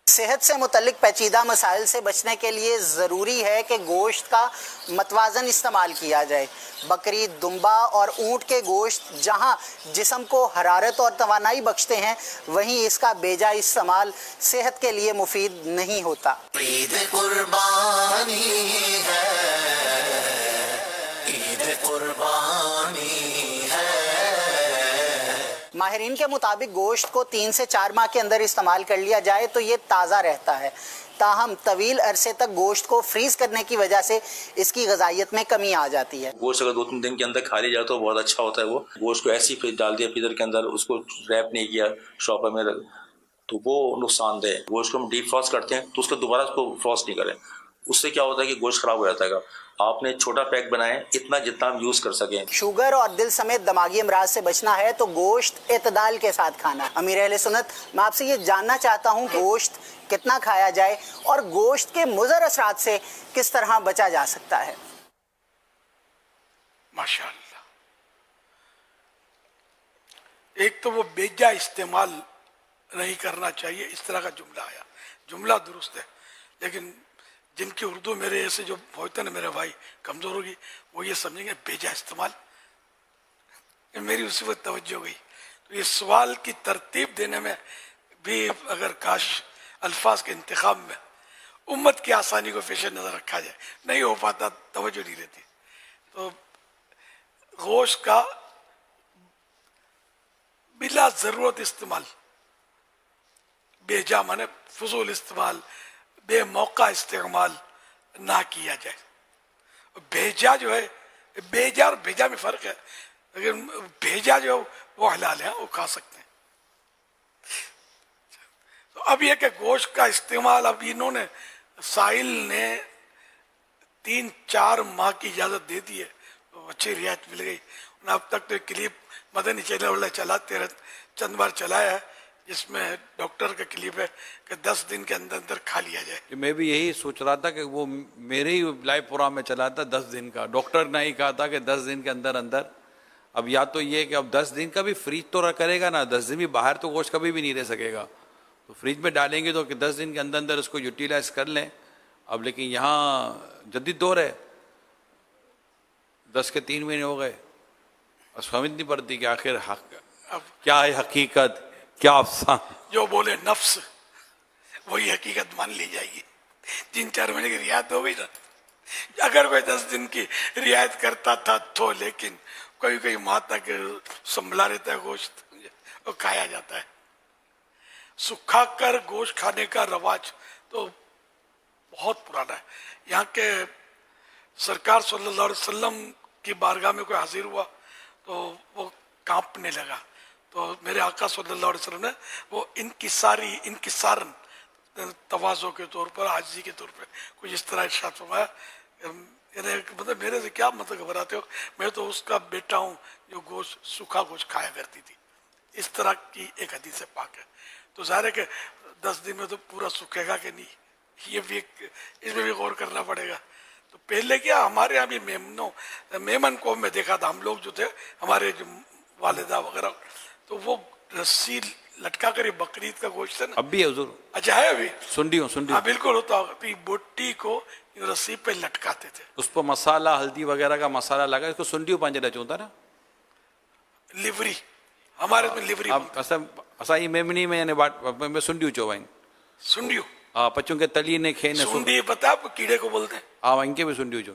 सेहत से मुतल्लिक पेचीदा मसाइल से बचने के लिए ज़रूरी है कि गोश्त का मतवाज़न इस्तेमाल किया जाए। बकरी, दुम्बा और ऊँट के गोश्त जहाँ जिस्म को हरारत और तवानाई बख्शते हैं, वहीं इसका बेजा इस्तेमाल सेहत के लिए मुफीद नहीं होता। ईद कुर्बानी है, ईद कुर्बानी है। माहिरीन के मुताबिक गोश्त को 3 से 4 माह के अंदर इस्तेमाल कर लिया जाए तो ये ताज़ा रहता है। ताहम तवील अरसे तक गोश्त को फ्रीज करने की वजह से इसकी ग़िज़ाइयत में कमी आ जाती है। गोश्त अगर 2-3 दिन के अंदर खा लिया जाए तो बहुत अच्छा होता है। वो गोश्त को ऐसे ही डाल दिया फ्रीजर के अंदर, उसको रैप नहीं किया शॉपर में, तो वो नुकसानदेह है। गोश्त को हम डीप फ्रॉस्ट करते हैं तो उसको दोबारा उसको फ्रॉस्ट नहीं करें, उससे क्या होता है कि गोश्त खराब हो जाता है। आपने छोटा पैक बनाए, इतना जितना हम यूज कर सकें। शुगर और दिल समेत दिमागी अमराज से बचना है तो गोश्त एतदाल के साथ खाना। अमीर अहले सुन्नत, मैं आपसे ये जानना चाहता हूँ गोश्त कितना खाया जाए और गोश्त के मुज़र असरात से किस तरह बचा जा सकता है। माशाअल्लाह, एक तो वो बेजा इस्तेमाल नहीं करना चाहिए, इस तरह का जुमला आया, जुमला दुरुस्त है, लेकिन जिनकी उर्दू मेरे ऐसे जो होते हैं ना मेरे भाई कमज़ोर होगी, वो ये समझेंगे बेजा इस्तेमाल। मेरी उसी वक्त तवज्जो गई। तो ये सवाल की तरतीब देने में भी अगर काश अल्फाज के इंतखाब में उम्मत की आसानी को पेश नज़र रखा जाए, नहीं हो पाता, तवज्जो नहीं रहती। तो गोश्त का बिला ज़रूरत इस्तेमाल, बेजा माने फजूल इस्तेमाल, बेमौका इस्तेमाल ना किया जाए। भेजा जो है, बेजा और भेजा में फर्क है, लेकिन भेजा जो वो हलाल है, वो खा सकते हैं। तो अब यह कि गोश्त का इस्तेमाल, अब इन्होंने साहिल ने 3-4 माह की इजाज़त दे दी है, तो अच्छी रियायत मिल गई। अब तक तो क्लिप मदनी चैनल वाले चलाते रहे, चंद बार चलाया है, जिसमें डॉक्टर का क्लिप है कि 10 दिन के अंदर अंदर खा लिया जाए। मैं भी यही सोच रहा था कि वो मेरे ही लाइव प्रोग्राम में चला था 10 दिन का, डॉक्टर ने ही कहा था कि 10 दिन के अंदर अंदर। अब या तो ये कि अब 10 दिन का भी फ्रीज तो करेगा ना, 10 दिन भी बाहर तो गोश्त कभी भी नहीं रह सकेगा, तो फ्रिज में डालेंगे तो कि 10 दिन के अंदर अंदर उसको यूटिलाइज कर लें। अब लेकिन यहाँ जदीद दौर है, 10 के 3 महीने हो गए, समझ नहीं पड़ती कि आखिर क्या है हकीकत, क्या अफसाना। जो बोले नफ्स वही हकीकत मान ली जाएगी। 3-4 महीने की रियायत हो गई ना, अगर कोई 10 दिन की रियायत करता था तो, लेकिन कोई माह तक संभला रहता है गोश्त, वो खाया जाता है। सुखा कर गोश्त खाने का रवाज तो बहुत पुराना है। यहाँ के सरकार सल्लल्लाहु अलैहि वसल्लम की बारगाह में कोई हाजिर हुआ तो वो कांपने लगा, तो मेरे आका सल्लल्लाहु अलैहि वसल्लम ने वो इनकिसारन तवाज़ो के तौर पर, आजिज़ी के तौर पर कुछ इस तरह इरशाद फरमाया, मतलब मेरे से क्या मतलब घबराते हो, मैं तो उसका बेटा हूँ जो गोश्त, सूखा गोश्त खाया करती थी। इस तरह की एक हदीस पाक है। तो ज़ाहिर है कि 10 दिन में तो पूरा सूखेगा कि नहीं, ये भी इसमें भी गौर करना पड़ेगा। तो पहले क्या हमारे यहाँ भी मेमन कौम में देखा था, हम लोग जो थे, हमारे जो वालिदा वगैरह, तो वो रस्सी लटका कर, बकरीद का गोश्त है ना, अब भी है हुजूर। अच्छा है अभी, सुंडियों हाँ बिल्कुल होता होगा। तो बोटी को रस्सी पे लटकाते थे, उस पर मसाला, हल्दी वगैरह का मसाला लगा, इसको सुंडियों पंजरा चूंता ना, लिवरी हमारे में लिवरी असा ही मेमनी में यानी बाट में सुंडियों चोवाइन, सुंडियो, हाँ पचों के तली ने खेने सुंडी पता आपको कीड़े को बोलते हैं, हाँ इनके भी सुंडियों चो,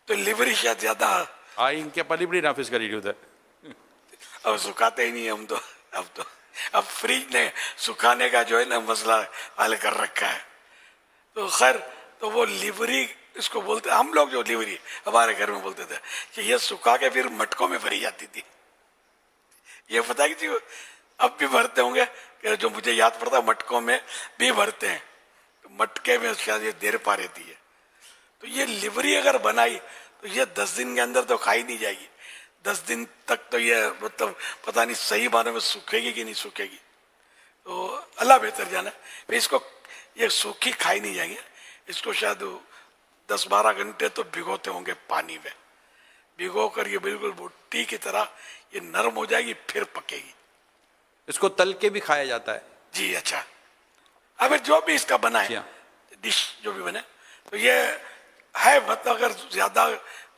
तो लिवरी शायद ज्यादा, हाँ इनके पली बड़ी नाफिस करी उधर। अब सुखाते ही नहीं हम तो, अब फ्रिज ने सुखाने का जो है ना मसला हल कर रखा है। तो खैर, तो वो लिवरी इसको बोलते, हम लोग जो लिवरी हमारे घर में बोलते थे कि ये सुखा के फिर मटकों में भरी जाती थी। ये पता है कि अब भी भरते होंगे, जो मुझे याद पड़ता मटकों में भी भरते हैं, तो मटके में शायद ये देर पा रहती है। तो ये लिवरी अगर बनाई तो ये 10 दिन के अंदर तो खाई नहीं जाएगी, 10 दिन तक तो ये मतलब पता नहीं सही माने में सूखेगी कि नहीं सूखेगी, तो अल्लाह बेहतर जाना। फिर इसको ये सूखी खाई नहीं जाएंगे, इसको शायद 10-12 घंटे तो भिगोते होंगे पानी में, भिगो कर ये बिल्कुल भुट्टी की तरह ये नरम हो जाएगी, फिर पकेगी। इसको तल के भी खाया जाता है, जी अच्छा, अगर जो भी इसका बना जी है हाँ। डिश जो भी बने तो ये है, मतलब अगर ज्यादा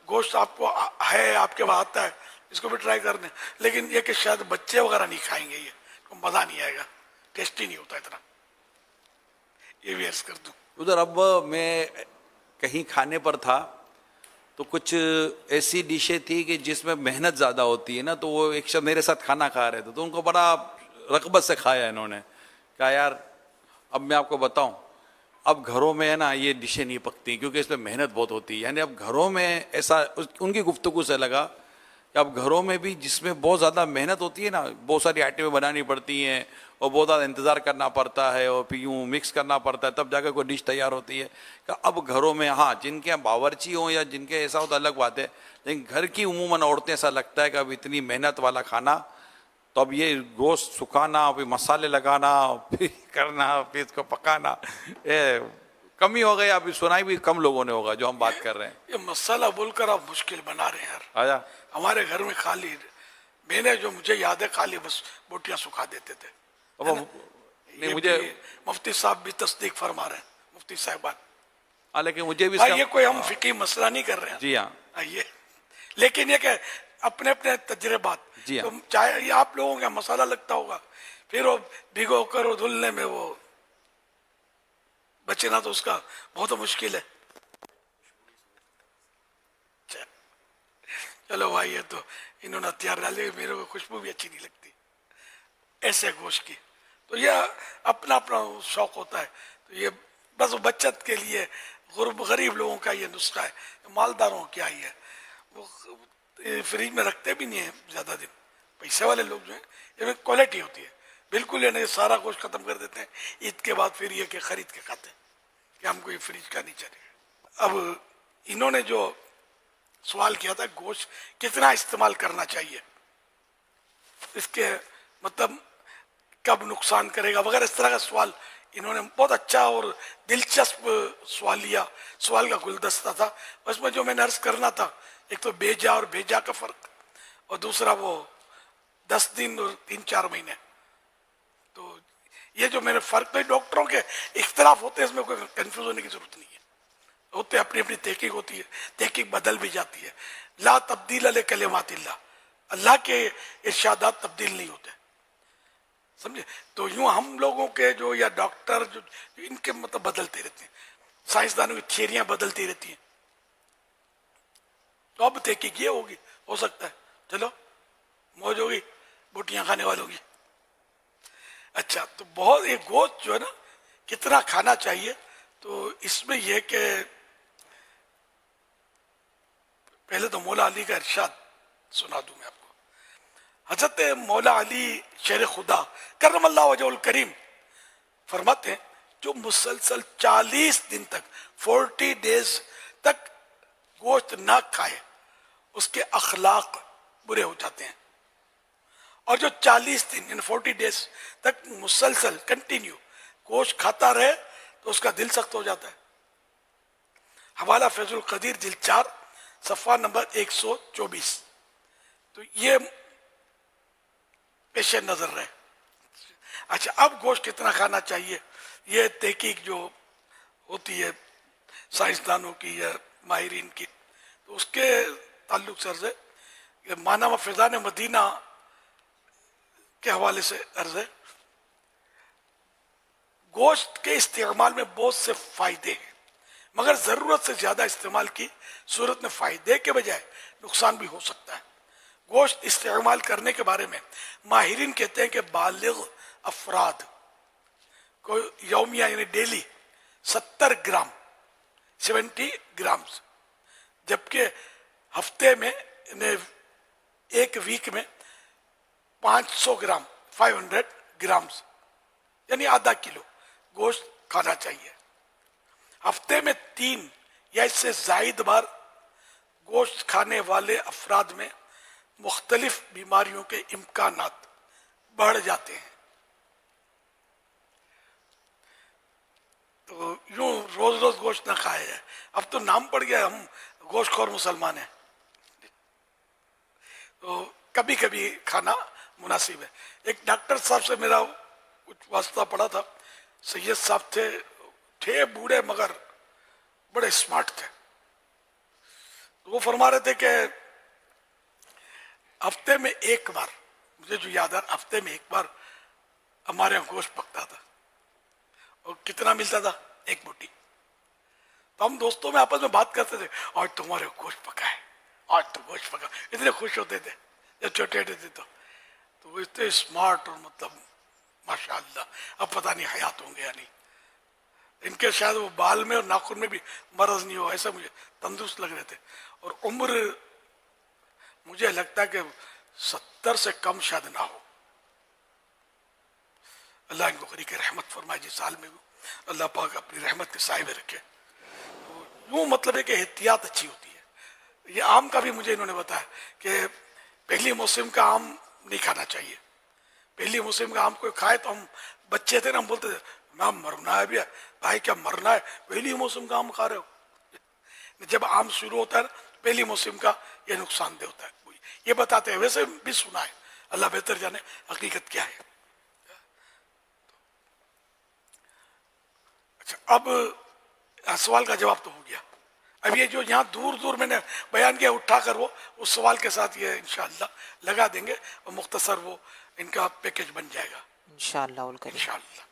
गोश्त आपको है, आपके वहां आता है, इसको भी ट्राई करने। लेकिन ये कि शायद बच्चे वगैरह नहीं खाएंगे, ये तो मजा नहीं आएगा, टेस्टी नहीं होता इतना। ये भी ऐस कर दूं। उधर अब मैं कहीं खाने पर था तो कुछ ऐसी डिशें थी कि जिसमें मेहनत ज़्यादा होती है ना, तो वो एक शख्स मेरे साथ खाना खा रहे थे तो उनको बड़ा रग़बत से खाया इन्होंने, कहा यार अब मैं आपको बताऊं, अब घरों में है ना ये डिशें नहीं पकती क्योंकि इसमें मेहनत बहुत होती है। यानी अब घरों में ऐसा उनकी गुफ्तगू से लगा कि अब घरों में भी जिसमें बहुत ज़्यादा मेहनत होती है ना, बहुत सारी आइटमें बनानी पड़ती हैं और बहुत ज़्यादा इंतज़ार करना पड़ता है और फिर यूँ मिक्स करना पड़ता है तब जाकर कोई डिश तैयार होती है। कि अब घरों में हाँ जिनके यहाँ बावर्ची हों या जिनके ऐसा होता अलग बात है, लेकिन घर की उमूमन औरतें ऐसा लगता है कि अब इतनी मेहनत वाला खाना, तो अब ये गोश्त सुखाना, फिर मसाले लगाना, फिर करना, फिर इसको पकाना, ये कमी हो गई। अभी सुनाई भी कम लोगों ने होगा जो हम बात कर रहे हैं। ये मसाला बोलकर आप मुश्किल बना रहे हैं यार। आया हमारे घर में खाली मैंने जो मुझे याद है खाली बस बोटियां सुखा देते थे। अब नहीं ये मुझे भी मुफ्ती साहब भी तस्दीक फरमा रहे हैं, मुफ्ती साहिबान। हाँ, लेकिन मुझे भी भाई इसका ये कोई हम फिकी मसला नहीं कर रहे हैं। जी हाँ ये लेकिन ये क्या अपने अपने तजर्बात, जी हाँ। तो चाहे ये आप लोगों का मसाला लगता होगा, फिर वो भिगो कर और धुलने में वो बचना तो उसका बहुत मुश्किल है। चलो भाई, ये तो इन्होंने हथियार डाले, मेरे को खुशबू भी अच्छी नहीं लगती ऐसे गोश्त की। तो ये अपना अपना शौक होता है, तो ये बस बचत के लिए गरीब लोगों का ये नुस्खा है। मालदारों क्या ही है, वो फ्रिज में रखते भी नहीं है ज्यादा दिन। पैसे वाले लोग जो है इनमें क्वालिटी होती है, बिल्कुल ये नहीं सारा गोश्त खत्म कर देते हैं ईद के बाद, फिर ये के खरीद के खाते हैं कि हमको ये फ्रिज का नहीं चाहिए। अब इन्होंने जो सवाल किया था गोश्त कितना इस्तेमाल करना चाहिए, इसके मतलब कब नुकसान करेगा वगैरह, इस तरह का सवाल इन्होंने बहुत अच्छा और दिलचस्प सवाल लिया। सवाल का गुलदस्ता था, उसमें जो मैंने अर्ज करना था, एक तो बेजा और बेजा का फर्क, और दूसरा वो 10 दिन और 3-4 महीने। तो ये जो मेरे फर्क पे डॉक्टरों के इख्तलाफ होते हैं, इसमें कोई कंफ्यूज होने की जरूरत नहीं है, होते अपनी अपनी तहकीक होती है, तहकीक बदल भी जाती है। ला तब्दील अले कलिमातिल्लाह, अल्लाह के इरशादात तब्दील नहीं होते, समझे। तो यूं हम लोगों के जो या डॉक्टर जो इनके मतलब बदलते रहते हैं, साइंसदानों की थियरियां बदलती रहती हैं। तो अब तहकीक ये होगी, हो सकता है चलो मौज होगी बोटियां खाने वालों की। अच्छा, तो बहुत एक गोश्त जो है ना कितना खाना चाहिए, तो इसमें यह कि पहले तो मौला अली का इरशाद सुना दूं मैं आपको। हजरत मौला अली शेर खुदा करमल्लाहु वजहुल करीम फरमाते हैं, जो मुसलसल 40 दिन तक 40 डेज तक गोश्त ना खाए उसके अखलाक बुरे हो जाते हैं, और जो 40 दिन इन 40 डेज तक मुसलसल कंटिन्यू गोश्त खाता रहे तो उसका दिल सख्त हो जाता है। हवाला फैजुल कदीर जिल्द 4 सफ़ा नंबर 124। तो ये पेश नजर रहे। अच्छा, अब गोश्त कितना खाना चाहिए, ये तहकीक जो होती है साइंसदानों की या माहिरीन की, तो उसके ताल्लुक से माना व फिजान मदीना के हवाले से अर्ज है, गोश्त के इस्तेमाल में बहुत से फायदे हैं, मगर जरूरत से ज्यादा इस्तेमाल की सूरत में फायदे के बजाय नुकसान भी हो सकता है। गोश्त इस्तेमाल करने के बारे में माहिरीन कहते हैं कि बालिग अफराद को यौमिया यानी डेली 70 ग्राम 70 ग्राम्स, जबकि हफ्ते में एक वीक में 500 ग्राम 500 ग्राम्स यानी आधा किलो गोश्त खाना चाहिए। हफ्ते में 3 या इससे जायद बार गोश्त खाने वाले अफराद में मुख्तलिफ बीमारियों के इम्कानात बढ़ जाते हैं। तो यूं रोज रोज गोश्त ना खाया जाए, अब तो नाम पड़ गया हम गोश्तखोर मुसलमान हैं, तो कभी कभी खाना मुनासिब है। एक डॉक्टर साहब से मेरा कुछ वास्ता पढ़ा था, सैयद साहब थे बूढ़े मगर बड़े स्मार्ट थे। तो वो फरमा रहे थे कि हफ्ते में एक बार, मुझे जो याद है, हफ्ते में एक बार हमारे यहाँ गोश्त पकता था। और कितना मिलता था? एक बोटी। तो हम दोस्तों में आपस में बात करते थे, आज तुम्हारे गोश्त पका है, आज तो गोश्त पका। इतने खुश होते थे जब छोटे थे। तो वो इतने स्मार्ट और मतलब माशाअल्लाह, अब पता नहीं हयात होंगे या नहीं। इनके शायद वो बाल में और नाखून में भी मरज नहीं हो, ऐसा मुझे तंदुरुस्त लग रहे थे। और उम्र मुझे लगता है कि 70 से कम शायद ना हो। अल्लाह इनको करी के रहमत फरमाए, जिस साल में अल्लाह पाक अपनी रहमत के साए में रखे। तो यूँ मतलब है कि एहतियात अच्छी होती है। ये आम का भी मुझे इन्होंने बताया कि पहली मौसम का आम नहीं खाना चाहिए। पहली मौसम का आम कोई खाए तो हम बच्चे थे ना, हम बोलते थे मैम मरना है भैया। भाई क्या मरना है, पहली मौसम का आम खा रहे हो। जब आम शुरू होता है पहली मौसम का, ये नुकसानदेह होता है, ये बताते हैं। वैसे भी सुना है, अल्लाह बेहतर जाने हकीकत क्या है। अच्छा, अब सवाल का जवाब तो हो गया। अब ये जो यहाँ दूर दूर मैंने बयान किया उठा कर वो उस सवाल के साथ ये इंशाअल्लाह लगा देंगे और मुख्तसर वो इनका पैकेज बन जाएगा इंशाअल्लाह। इंशाअल्लाह।